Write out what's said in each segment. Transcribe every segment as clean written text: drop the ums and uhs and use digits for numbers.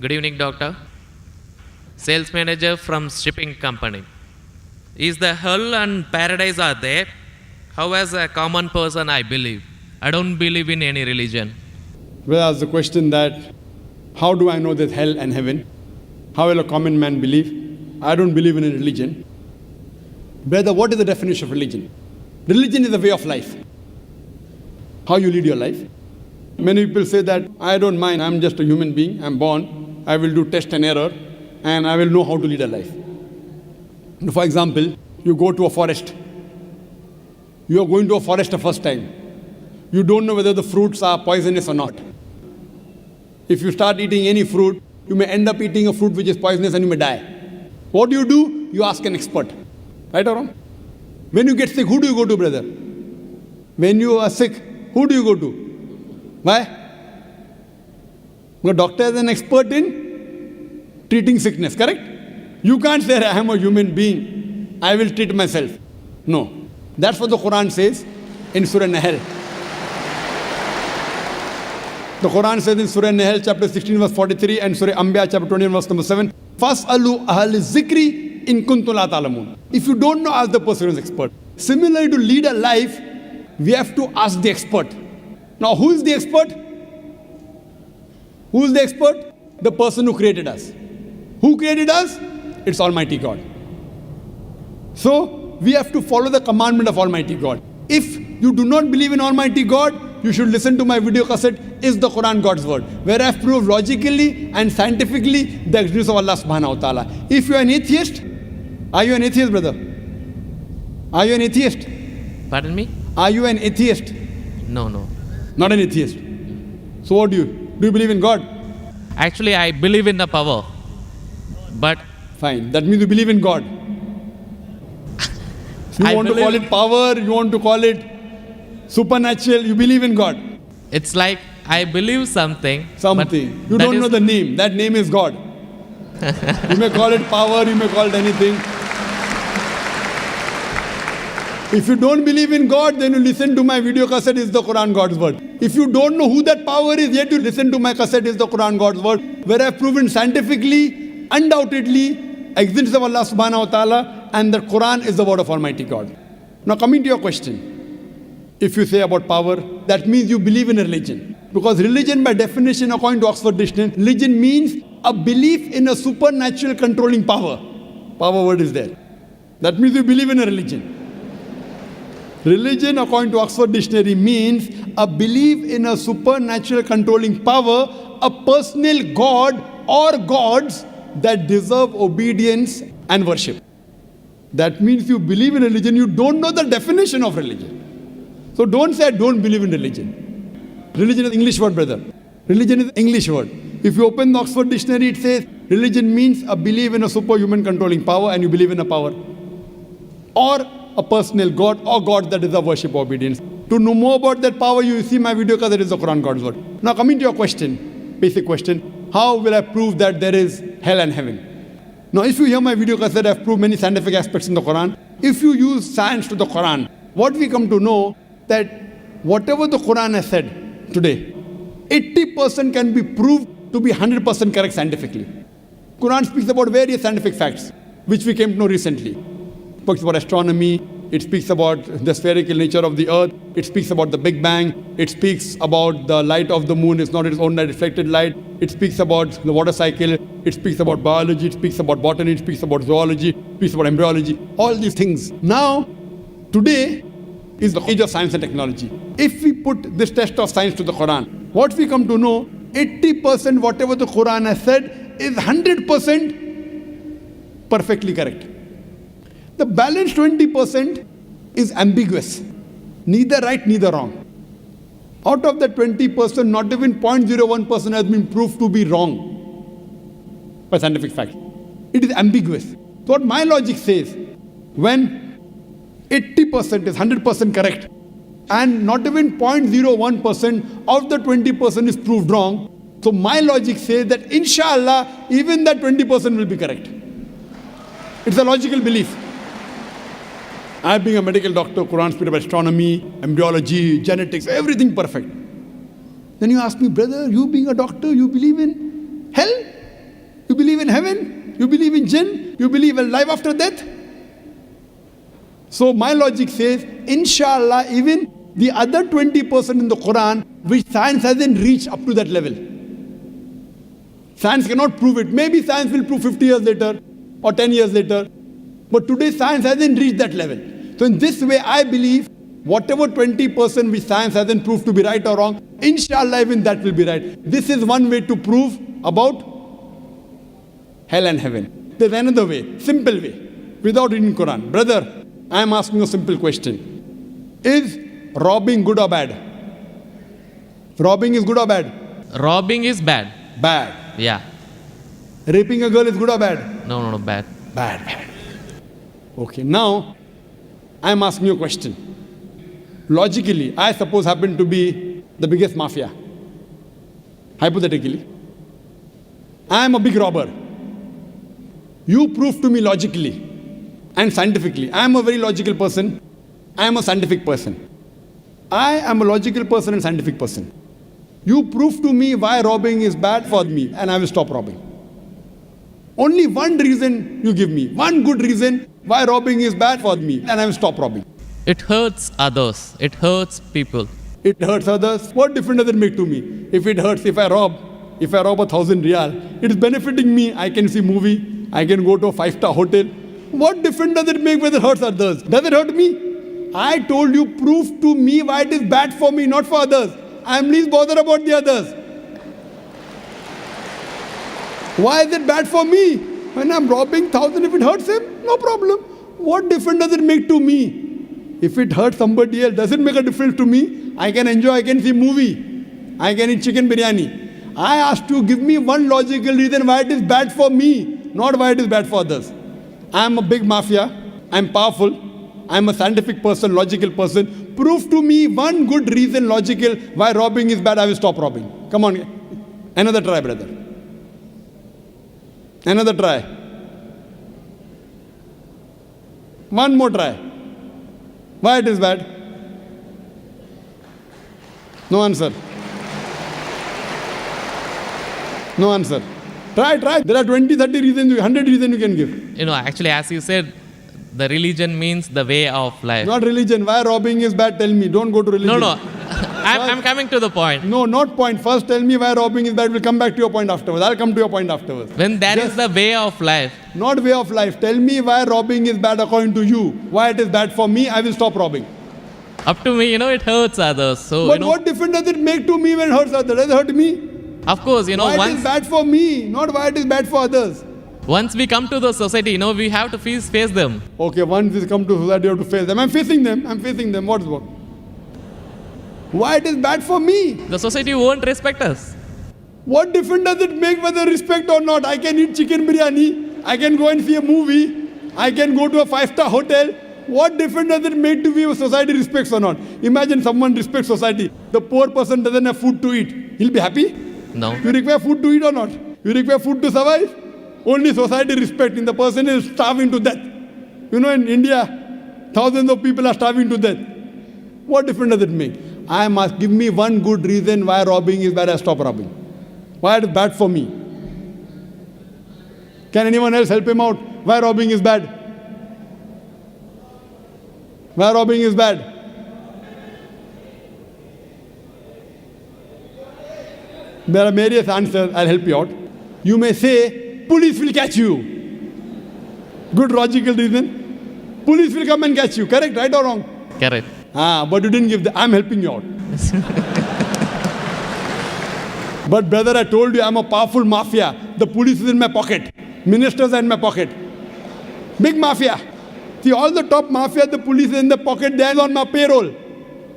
Good evening, doctor. Sales manager from shipping company. Is the hell and paradise are there? How as a common person I believe. I don't believe in any religion. Well, ask the question that, how do I know there's hell and heaven? How will a common man believe? I don't believe in a religion. Brother, what is the definition of religion? Religion is a way of life. How you lead your life. Many people say that, I don't mind, I'm just a human being, I'm born, I will do test and error, and I will know how to lead a life. For example, you go to a forest. You are going to a forest the first time. You don't know whether the fruits are poisonous or not. If you start eating any fruit, you may end up eating a fruit which is poisonous and you may die. What do? You ask an expert. Right or wrong? When you get sick, who do you go to, brother? When you are sick, who do you go to? Why? The doctor is an expert in treating sickness, correct? You can't say, I am a human being, I will treat myself. No. That's what the Quran says in Surah Nahl. The Quran says in Surah Nahl, chapter 16, verse 43, and Surah Anbiya, chapter 21, verse number 7, فَاسْأَلُوا أَهْلِ الذِّكْرِ إِن كُنتُمْ لَا تَعْلَمُونَ. If you don't know, ask the person who is expert. Similarly, to lead a life, we have to ask the expert. Now, who is the expert? Who is the expert? The person who created us. Who created us? It's Almighty God. So, we have to follow the commandment of Almighty God. If you do not believe in Almighty God, you should listen to my video cassette, Is the Quran God's Word? Where I have proved logically and scientifically the existence of Allah subhanahu wa ta'ala. If you are an atheist, are you an atheist, brother? Are you an atheist? Pardon me? Are you an atheist? No. Not an atheist. So what do you? Do you believe in God? Actually, I believe in the power. But Fine. That means you believe in God. You I want to call believe- it power, you want to call it supernatural, you believe in God. it's like I believe something. but Something. You that don't is- know the name. That name is God. You may call it power, you may call it anything. If you don't believe in God, then you listen to my video cassette, Is the Quran God's Word? If you don't know who that power is, yet you listen to my cassette, Is the Quran God's Word? Where I have proven scientifically, undoubtedly, existence of Allah subhanahu wa ta'ala, and the Quran is the word of Almighty God. Now coming to your question. If you say about power, that means you believe in a religion. Because religion, by definition, according to Oxford Dictionary, religion means a belief in a supernatural controlling power. Power word is there. That means you believe in a religion. Religion, according to Oxford Dictionary, means a belief in a supernatural controlling power, a personal God or gods that deserve obedience and worship. That means you believe in religion, you don't know the definition of religion. So don't say, I don't believe in religion. Religion is English word, brother. Religion is English word. If you open the Oxford Dictionary, it says, religion means a belief in a superhuman controlling power, and you believe in a power. Or a personal God or God that deserve worship or obedience. To know more about that power, you see my video because it is the Quran God's Word. Now coming to your question, basic question, how will I prove that there is hell and heaven? Now if you hear my video cassette, I have proved many scientific aspects in the Quran. If you use science to the Quran, what we come to know that whatever the Quran has said today, 80% can be proved to be 100% correct scientifically. Quran speaks about various scientific facts, which we came to know recently. It speaks about astronomy, it speaks about the spherical nature of the earth, it speaks about the Big Bang, it speaks about the light of the moon is not its own reflected light, it speaks about the water cycle, it speaks about biology, it speaks about botany, it speaks about zoology, it speaks about embryology, all these things. Now, today is the age of science and technology. If we put this test of science to the Quran, what we come to know, 80% whatever the Quran has said is 100% perfectly correct. The balance 20% is ambiguous. Neither right, neither wrong. Out of that 20%, not even 0.01% has been proved to be wrong by scientific fact. It is ambiguous. So what my logic says, when 80% is 100% correct, and not even 0.01% of the 20% is proved wrong, so my logic says that inshallah, even that 20% will be correct. It's a logical belief. I being a medical doctor, Quran speaks about astronomy, embryology, genetics, everything perfect. Then you ask me, brother, you being a doctor, you believe in hell? believe in heaven? You believe in jinn? You believe in life after death? So my logic says, inshallah, even the other 20% in the Quran, which science hasn't reached up to that level. Science cannot prove it. Maybe science will prove 50 years later or 10 years later. But today science hasn't reached that level. So in this way, I believe whatever 20% which science hasn't proved to be right or wrong, inshallah even that will be right. This is one way to prove about hell and heaven. There's another way, simple way, without reading Quran. Brother, I am asking a simple question. Is robbing good or bad? Robbing is good or bad? Robbing is bad. Bad. Yeah. Raping a girl is good or bad? No, bad. Bad. Okay, now I am asking you a question. Logically, I suppose happen to be the biggest mafia. Hypothetically. I am a big robber. You prove to me logically and scientifically. I am a very logical person. I am a scientific person. I am a logical person and scientific person. You prove to me why robbing is bad for me and I will stop robbing. Only one reason you give me. One good reason why robbing is bad for me and I will stop robbing. It hurts others. It hurts people. It hurts others. What difference does it make to me? If it hurts, if I rob 1,000 riyal, it is benefiting me. I can see movie. I can go to a 5-star hotel. What difference does it make whether it hurts others? Does it hurt me? I told you, prove to me why it is bad for me, not for others. I am least bothered about the others. Why is it bad for me? When I am robbing 1,000, if it hurts him, no problem. What difference does it make to me? If it hurts somebody else, does it make a difference to me? I can enjoy, I can see movie. I can eat chicken biryani. I asked you, give me one logical reason why it is bad for me, not why it is bad for others. I am a big mafia. I am powerful. I am a scientific person, logical person. Prove to me one good reason, logical, why robbing is bad. I will stop robbing. Come on. Another try, brother. Another try. One more try. Why it is bad? No answer. No answer. Try. There are 20, 30 reasons, 100 reasons you can give. Actually, as you said, the religion means the way of life. Not religion. Why robbing is bad? Tell me. Don't go to religion. No. I'm coming to the point. No, not point. First tell me why robbing is bad. We'll come back to your point afterwards. I'll come to your point afterwards. When that is the way of life. Not way of life. Tell me why robbing is bad according to you. Why it is bad for me, I will stop robbing. Up to me, it hurts others. So, but what difference does it make to me when it hurts others? Does it hurt me? Of course, why it is bad for me, not why it is bad for others. Once we come to the society, we have to face them. Okay, once we come to society, you have to face them. I'm facing them. What's what? Why it is bad for me? The society won't respect us. What difference does it make whether respect or not? I can eat chicken biryani. I can go and see a movie. I can go to a 5-star hotel. What difference does it make to me if society respects or not? Imagine someone respects society. The poor person doesn't have food to eat. He'll be happy? No. You require food to eat or not? You require food to survive? Only society respecting. The person is starving to death. In India, thousands of people are starving to death. What difference does it make? I must give me one good reason why robbing is bad. I stop robbing. Why it is bad for me? Can anyone else help him out? Why robbing is bad? Why robbing is bad? There are various answers. I'll help you out. You may say, police will catch you. Good logical reason. Police will come and catch you. Correct, right or wrong? Correct. But you didn't give I'm helping you out. But brother, I told you I'm a powerful mafia. The police is in my pocket. Ministers are in my pocket. Big mafia. See, all the top mafia, the police is in the pocket. They are on my payroll.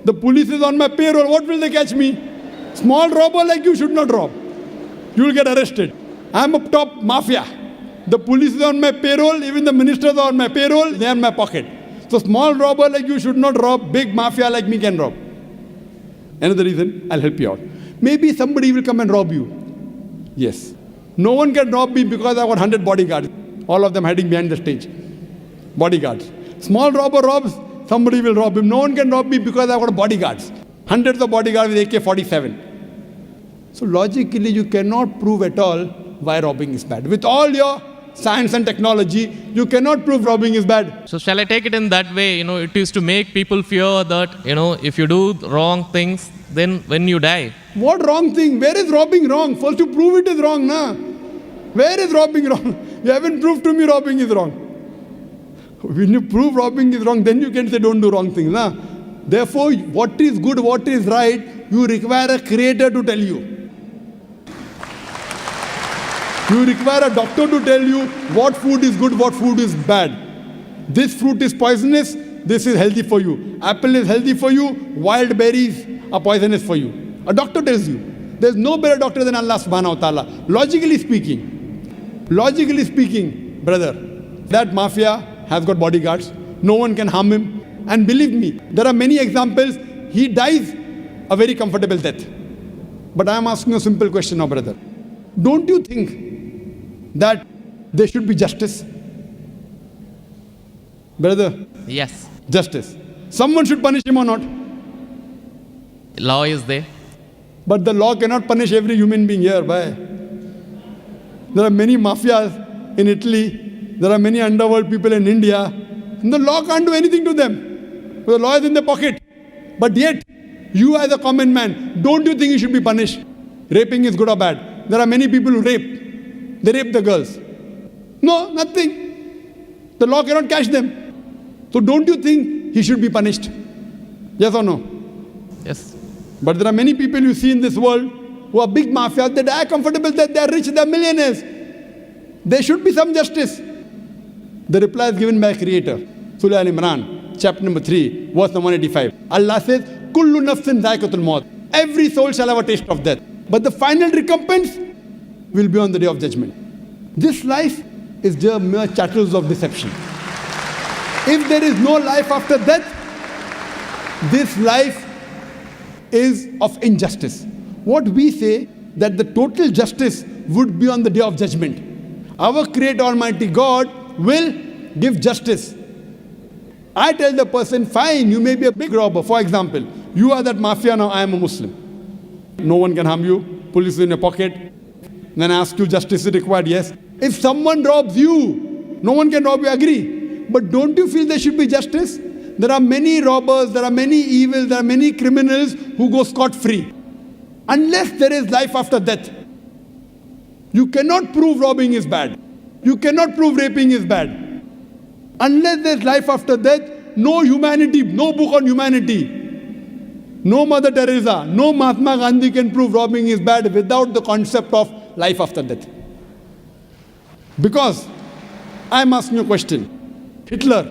The police is on my payroll. What will they catch me? Small robber like you should not rob. You will get arrested. I'm a top mafia. The police is on my payroll. Even the ministers are on my payroll. They are in my pocket. So small robber like you should not rob. Big mafia like me can rob. Another reason, I'll help you out. Maybe somebody will come and rob you. Yes. No one can rob me because I've got 100 bodyguards. All of them hiding behind the stage. Bodyguards. Small robber robs, somebody will rob him. No one can rob me because I've got bodyguards. Hundreds of bodyguards with AK-47. So logically, you cannot prove at all why robbing is bad. With all your science and technology, you cannot prove robbing is bad. So shall I take it in that way? It is to make people fear that, if you do wrong things, then when you die. What wrong thing? Where is robbing wrong? First you prove it is wrong, na? Where is robbing wrong? You haven't proved to me robbing is wrong. When you prove robbing is wrong, then you can say don't do wrong things, na? Therefore, what is good, what is right, you require a creator to tell you. You require a doctor to tell you what food is good, what food is bad. This fruit is poisonous, this is healthy for you. Apple is healthy for you, wild berries are poisonous for you. A doctor tells you. There's no better doctor than Allah subhanahu wa ta'ala. Logically speaking, brother, that mafia has got bodyguards. No one can harm him. And believe me, there are many examples. He dies a very comfortable death. But I am asking a simple question now, brother. Don't you think that there should be justice? Brother? Yes. Justice. Someone should punish him or not? Law is there. But the law cannot punish every human being here. Why? There are many mafias in Italy. There are many underworld people in India. And the law can't do anything to them. The law is in their pocket. But yet, you as a common man, don't you think you should be punished? Raping is good or bad? There are many people who rape. They rape the girls. No, nothing. The law cannot catch them. So don't you think he should be punished? Yes or no? Yes. But there are many people you see in this world who are big mafias. They die comfortable, that they are rich, they are millionaires. There should be some justice. The reply is given by a creator. Surah Al-Imran, chapter number 3, verse number 185. Allah says, Kullu nafsin dhaikatul maut. Every soul shall have a taste of death. But the final recompense will be on the day of judgment. This life is just mere chattels of deception. If there is no life after death, this life is of injustice. What we say, that the total justice would be on the day of judgment. Our Creator Almighty God will give justice. I tell the person, fine, you may be a big robber. For example, you are that mafia, now I am a Muslim. No one can harm you. Police is in your pocket. Then I ask you, justice is required? Yes. If someone robs you, no one can rob you, agree. But don't you feel there should be justice? There are many robbers, there are many evils, there are many criminals who go scot-free. Unless there is life after death, you cannot prove robbing is bad. You cannot prove raping is bad. Unless there is life after death, no humanity, no book on humanity, no Mother Teresa, no Mahatma Gandhi can prove robbing is bad without the concept of life after death. Because I am asking you a question. Hitler,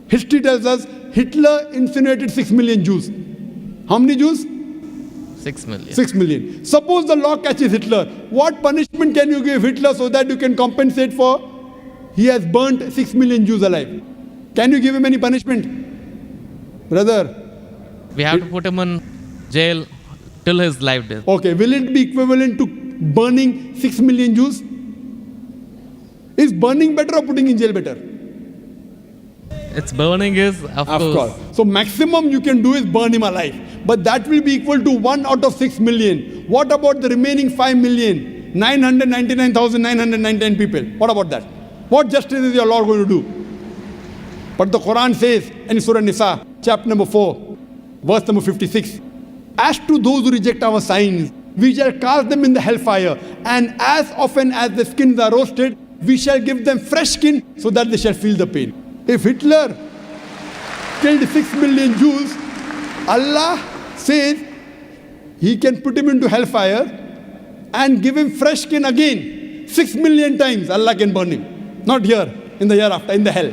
history tells us Hitler incinerated 6 million Jews. How many Jews? 6 million. 6 million. Suppose the law catches Hitler. What punishment can you give Hitler so that you can compensate for? He has burnt 6 million Jews alive. Can you give him any punishment? Brother. We have to put him in jail till his life death. Okay, will it be equivalent to burning 6 million Jews? Is burning better or putting in jail better? It's burning is, of course. So maximum you can do is burn him alive. But that will be equal to 1 out of 6 million. What about the remaining 5,999,999 people? What about that? What justice is your Lord going to do? But the Quran says in Surah Nisa, chapter number 4, verse number 56, as to those who reject our signs, we shall cast them in the hellfire, and as often as the skins are roasted, we shall give them fresh skin so that they shall feel the pain. If Hitler killed 6 million Jews, Allah says He can put him into hellfire and give him fresh skin again. 6 million times Allah can burn him. Not here, in the hereafter, in the hell.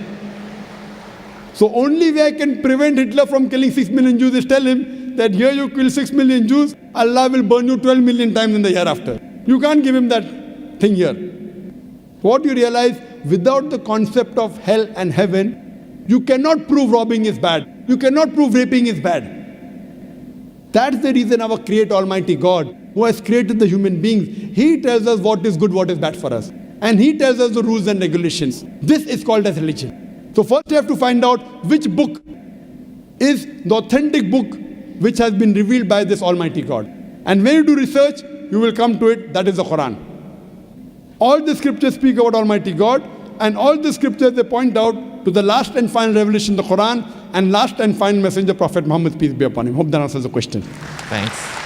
So only way I can prevent Hitler from killing 6 million Jews is tell him that here you kill 6 million Jews, Allah will burn you 12 million times in the hereafter. You can't give him that thing here. What you realize, without the concept of hell and heaven, you cannot prove robbing is bad. You cannot prove raping is bad. That's the reason our Creator Almighty God, who has created the human beings, He tells us what is good, what is bad for us. And He tells us the rules and regulations. This is called as religion. So first you have to find out which book is the authentic book which has been revealed by this Almighty God. And when you do research, you will come to it, that is the Quran. All the scriptures speak about Almighty God, and all the scriptures they point out to the last and final revelation, the Quran, and last and final messenger, Prophet Muhammad, peace be upon him. Hope that answers the question. Thanks.